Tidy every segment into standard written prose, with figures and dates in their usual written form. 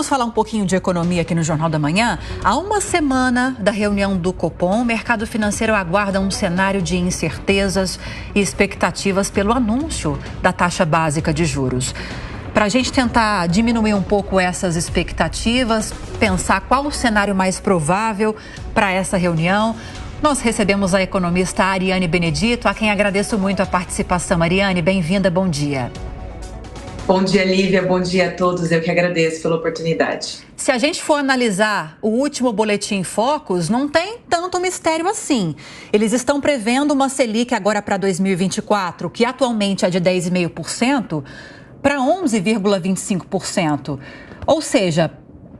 falar um pouquinho de economia aqui no Jornal da Manhã. Há uma semana da reunião do Copom, o mercado financeiro aguarda um cenário de incertezas e expectativas pelo anúncio da taxa básica de juros. Para a gente tentar diminuir um pouco essas expectativas, pensar qual o cenário mais provável para essa reunião, nós recebemos a economista Ariane Benedito, a quem agradeço muito a participação. Ariane, bem-vinda, bom dia. Bom dia, Lívia. Bom dia a todos. Eu que agradeço pela oportunidade. Se a gente for analisar o último boletim Focus, não tem tanto mistério assim. Eles estão prevendo uma Selic agora para 2024, que atualmente é de 10,5%, para 11,25%. Ou seja,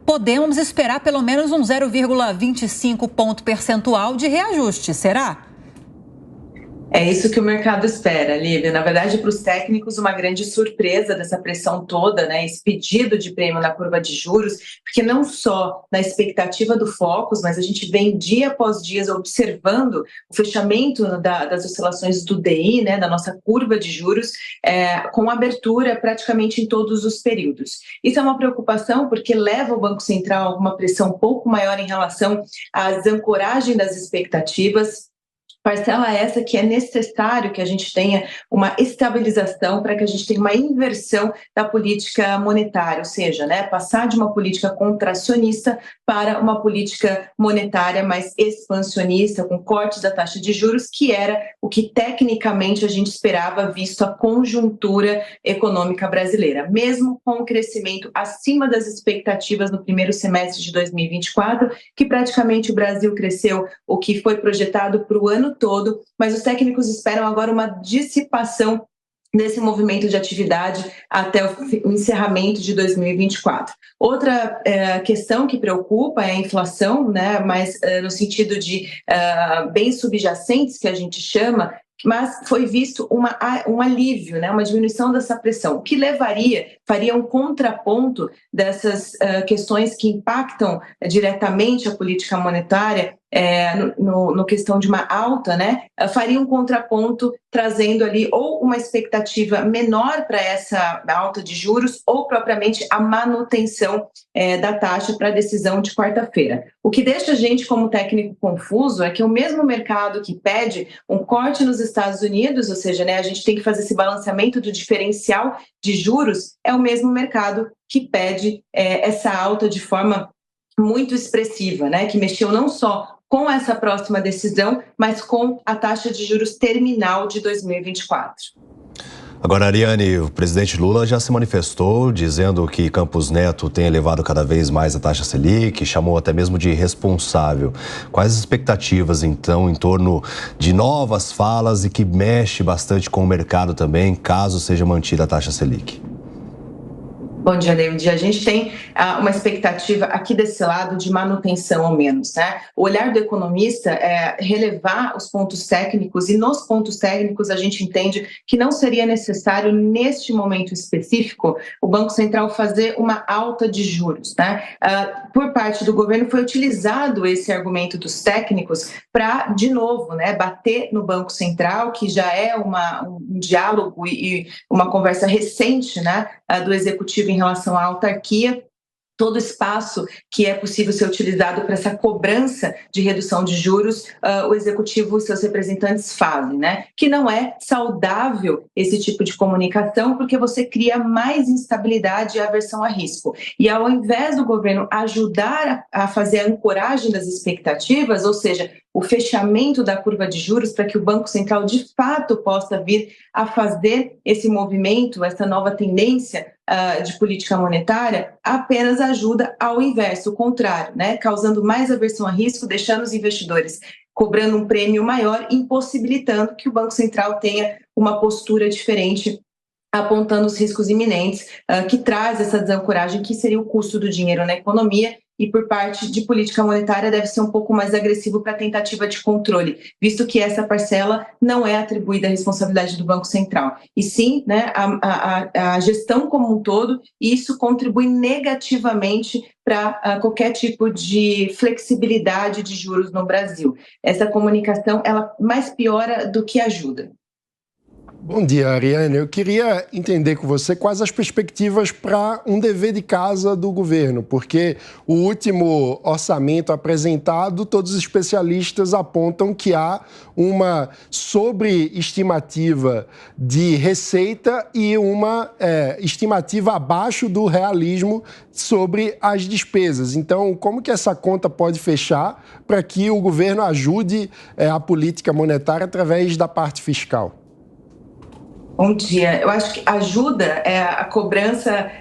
podemos esperar pelo menos um 0,25 ponto percentual de reajuste, será? É isso que o mercado espera, Lívia. Na verdade, para os técnicos, uma grande surpresa dessa pressão toda, né? Esse pedido de prêmio na curva de juros, porque não só na expectativa do Focus, mas a gente vem dia após dia observando o fechamento das oscilações do DI, né? Da nossa curva de juros, com abertura praticamente em todos os períodos. Isso é uma preocupação porque leva o Banco Central a uma pressão um pouco maior em relação à desancoragem das expectativas. Parcela essa que é necessário que a gente tenha uma estabilização para que a gente tenha uma inversão da política monetária, ou seja, né, passar de uma política contracionista para uma política monetária mais expansionista, com cortes da taxa de juros, que era o que tecnicamente a gente esperava, visto a conjuntura econômica brasileira. Mesmo com o crescimento acima das expectativas no primeiro semestre de 2024, que praticamente o Brasil cresceu o que foi projetado para o ano todo, mas os técnicos esperam agora uma dissipação desse movimento de atividade até o encerramento de 2024. Outra questão que preocupa é a inflação, né, mas no sentido de bens subjacentes, que a gente chama, mas foi visto um alívio, né, uma diminuição dessa pressão, o que faria um contraponto dessas questões que impactam diretamente a política monetária, no questão de uma alta, né, faria um contraponto trazendo ali ou uma expectativa menor para essa alta de juros ou propriamente a manutenção da taxa para a decisão de quarta-feira. O que deixa a gente como técnico confuso é que o mesmo mercado que pede um corte nos Estados Unidos, ou seja, né, a gente tem que fazer esse balanceamento do diferencial de juros, é o mesmo mercado que pede essa alta de forma muito expressiva, né, que mexeu não só com essa próxima decisão, mas com a taxa de juros terminal de 2024. Agora, Ariane, o presidente Lula já se manifestou dizendo que Campos Neto tem elevado cada vez mais a taxa Selic, chamou até mesmo de irresponsável. Quais as expectativas, então, em torno de novas falas e que mexe bastante com o mercado também, caso seja mantida a taxa Selic? Bom dia, David. A gente tem uma expectativa aqui desse lado de manutenção ao menos, né? O olhar do economista é relevar os pontos técnicos e nos pontos técnicos a gente entende que não seria necessário neste momento específico o Banco Central fazer uma alta de juros, né? Por parte do governo foi utilizado esse argumento dos técnicos para, de novo, né, bater no Banco Central, que já é um diálogo e uma conversa recente, né, do Executivo em relação à autarquia, todo espaço que é possível ser utilizado para essa cobrança de redução de juros, o Executivo e seus representantes fazem, né? Que não é saudável esse tipo de comunicação, porque você cria mais instabilidade e aversão a risco. E ao invés do governo ajudar a fazer a ancoragem das expectativas, ou seja, o fechamento da curva de juros para que o Banco Central de fato possa vir a fazer esse movimento, essa nova tendência de política monetária, apenas ajuda ao inverso, o contrário, né? Causando mais aversão a risco, deixando os investidores cobrando um prêmio maior, impossibilitando que o Banco Central tenha uma postura diferente, apontando os riscos iminentes, que traz essa desancoragem, que seria o custo do dinheiro na economia, e por parte de política monetária deve ser um pouco mais agressivo para a tentativa de controle, visto que essa parcela não é atribuída à responsabilidade do Banco Central, e sim, né, a gestão como um todo, e isso contribui negativamente para qualquer tipo de flexibilidade de juros no Brasil. Essa comunicação, ela mais piora do que ajuda. Bom dia, Ariane. Eu queria entender com você quais as perspectivas para um dever de casa do governo, porque o último orçamento apresentado, todos os especialistas apontam que há uma sobreestimativa de receita e uma estimativa abaixo do realismo sobre as despesas. Então, como que essa conta pode fechar para que o governo ajude a política monetária através da parte fiscal? Bom dia. Eu acho que ajuda a cobrança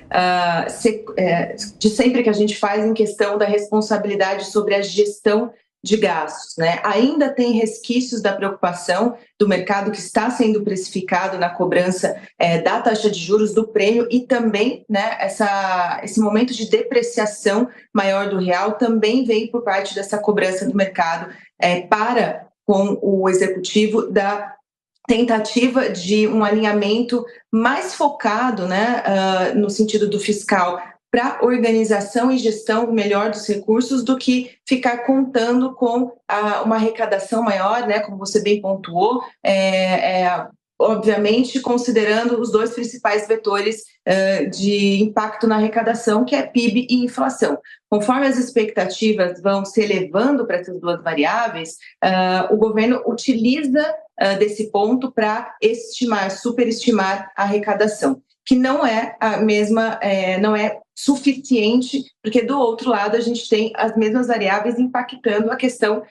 de sempre que a gente faz em questão da responsabilidade sobre a gestão de gastos, né? Ainda tem resquícios da preocupação do mercado que está sendo precificado na cobrança da taxa de juros, do prêmio e também, né, esse momento de depreciação maior do real também vem por parte dessa cobrança do mercado para com o executivo da tentativa de um alinhamento mais focado, né, no sentido do fiscal, para organização e gestão melhor dos recursos do que ficar contando com uma arrecadação maior, né, como você bem pontuou, obviamente considerando os dois principais vetores de impacto na arrecadação, que é PIB e inflação. Conforme as expectativas vão se elevando para essas duas variáveis, o governo utiliza desse ponto para superestimar a arrecadação, que não é a mesma, não é suficiente, porque do outro lado a gente tem as mesmas variáveis impactando a questão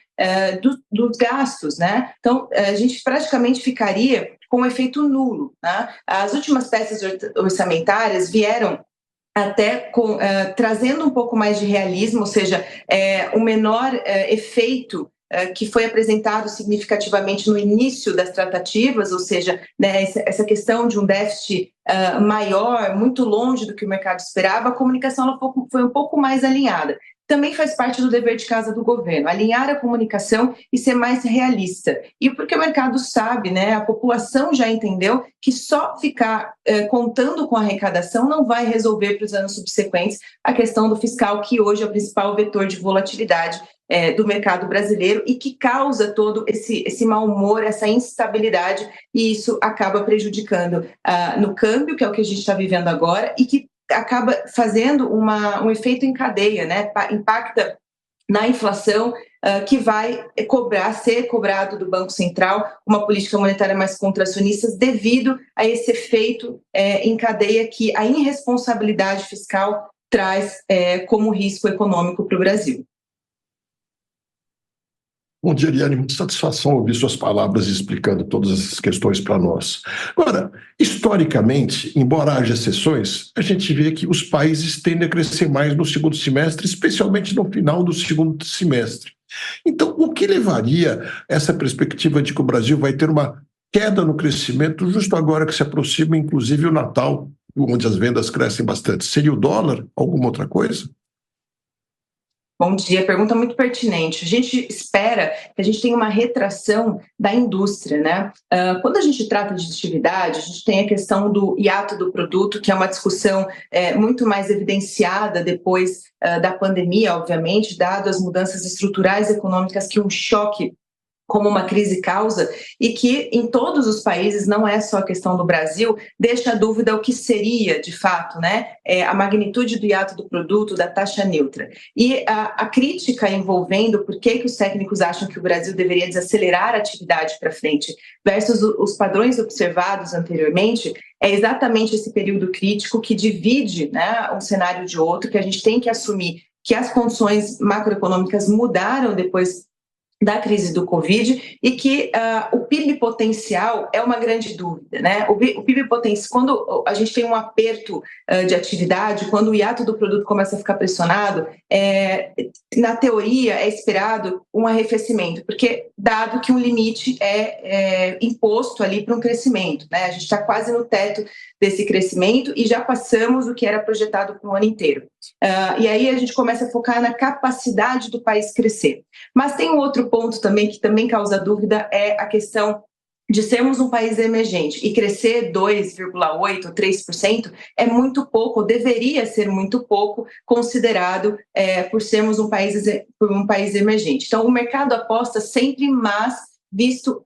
dos gastos, né? Então, a gente praticamente ficaria com um efeito nulo, né? As últimas peças orçamentárias vieram até trazendo um pouco mais de realismo, ou seja, um menor efeito que foi apresentado significativamente no início das tratativas, ou seja, né, essa questão de um déficit maior, muito longe do que o mercado esperava, a comunicação ela foi um pouco mais alinhada. Também faz parte do dever de casa do governo, alinhar a comunicação e ser mais realista. E porque o mercado sabe, né, a população já entendeu que só ficar contando com a arrecadação não vai resolver para os anos subsequentes a questão do fiscal, que hoje é o principal vetor de volatilidade do mercado brasileiro e que causa todo esse mau humor, essa instabilidade, e isso acaba prejudicando no câmbio, que é o que a gente está vivendo agora, e que acaba fazendo um efeito em cadeia, né? Impacta na inflação, que vai ser cobrado do Banco Central uma política monetária mais contracionista devido a esse efeito em cadeia que a irresponsabilidade fiscal traz como risco econômico para o Brasil. Bom dia, Ariane. Muita satisfação ouvir suas palavras explicando todas essas questões para nós. Agora, historicamente, embora haja exceções, a gente vê que os países tendem a crescer mais no segundo semestre, especialmente no final do segundo semestre. Então, o que levaria essa perspectiva de que o Brasil vai ter uma queda no crescimento justo agora que se aproxima, inclusive, o Natal, onde as vendas crescem bastante? Seria o dólar? Alguma outra coisa? Bom dia, pergunta muito pertinente. A gente espera que a gente tenha uma retração da indústria, né? Quando a gente trata de atividade, a gente tem a questão do hiato do produto, que é uma discussão muito mais evidenciada depois da pandemia, obviamente, dado as mudanças estruturais econômicas que um choque como uma crise causa, e que em todos os países, não é só a questão do Brasil, deixa a dúvida o que seria, de fato, né, a magnitude do hiato do produto, da taxa neutra. E a crítica envolvendo por que os técnicos acham que o Brasil deveria desacelerar a atividade para frente versus os padrões observados anteriormente, é exatamente esse período crítico que divide, né, um cenário de outro, que a gente tem que assumir que as condições macroeconômicas mudaram depois da crise do Covid e que o PIB potencial é uma grande dúvida, né? O PIB potencial, quando a gente tem um aperto de atividade, quando o hiato do produto começa a ficar pressionado, na teoria é esperado um arrefecimento, porque dado que um limite é imposto ali para um crescimento, né? A gente está quase no teto desse crescimento e já passamos o que era projetado para o ano inteiro. E aí a gente começa a focar na capacidade do país crescer. Mas tem um outro ponto também que também causa dúvida, é a questão de sermos um país emergente e crescer 2,8% ou 3% é muito pouco, ou deveria ser muito pouco, considerado por sermos um país emergente. Então, o mercado aposta sempre mais visto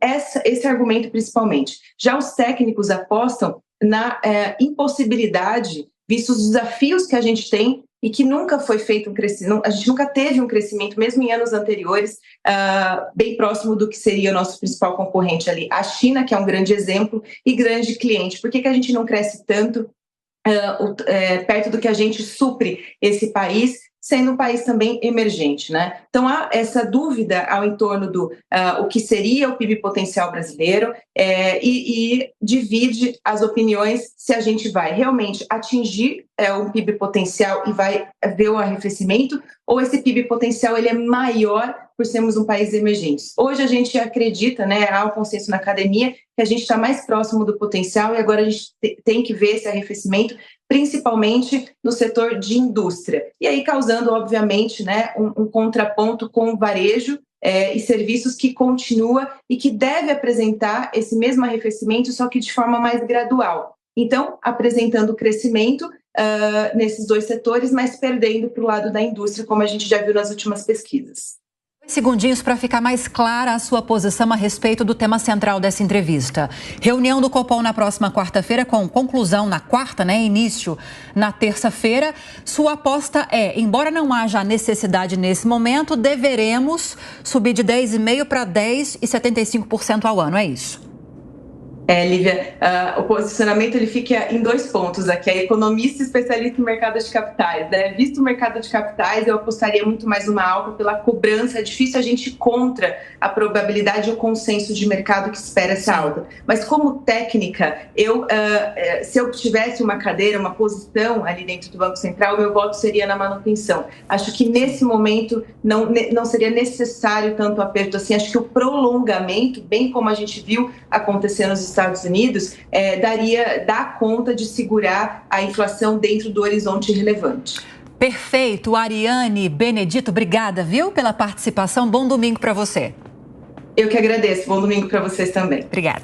esse argumento principalmente. Já os técnicos apostam na impossibilidade, vistos os desafios que a gente tem e que nunca foi feito um crescimento, a gente nunca teve um crescimento, mesmo em anos anteriores, bem próximo do que seria o nosso principal concorrente ali, a China, que é um grande exemplo e grande cliente. Por que a gente não cresce tanto perto do que a gente supre esse país, sendo um país também emergente, né? Então, há essa dúvida ao entorno do o que seria o PIB potencial brasileiro e divide as opiniões se a gente vai realmente atingir um PIB potencial e vai ver o arrefecimento, ou esse PIB potencial ele é maior por sermos um país emergente. Hoje a gente acredita, né, há um consenso na academia, que a gente está mais próximo do potencial e agora a gente tem que ver esse arrefecimento, principalmente no setor de indústria. E aí causando, obviamente, né, um contraponto com o varejo e serviços que continua e que deve apresentar esse mesmo arrefecimento, só que de forma mais gradual. Então, apresentando crescimento nesses dois setores, mas perdendo para o lado da indústria, como a gente já viu nas últimas pesquisas. Segundinhos para ficar mais clara a sua posição a respeito do tema central dessa entrevista. Reunião do Copom na próxima quarta-feira, com conclusão na quarta, né? Início na terça-feira. Sua aposta é, embora não haja necessidade nesse momento, deveremos subir de 10,5% para 10,75% ao ano, é isso? Lívia, o posicionamento ele fica em 2 pontos aqui, a economista especialista em mercado de capitais, né? Visto o mercado de capitais, eu apostaria muito mais uma alta pela cobrança, é difícil a gente ir contra a probabilidade e o consenso de mercado que espera essa alta. Mas como técnica, se eu tivesse uma cadeira, uma posição ali dentro do Banco Central, meu voto seria na manutenção. Acho que nesse momento não seria necessário tanto aperto assim, acho que o prolongamento, bem como a gente viu acontecer nos Estados Unidos, dá conta de segurar a inflação dentro do horizonte relevante. Perfeito. Ariane Benedito, obrigada, viu, pela participação. Bom domingo para você. Eu que agradeço. Bom domingo para vocês também. Obrigada.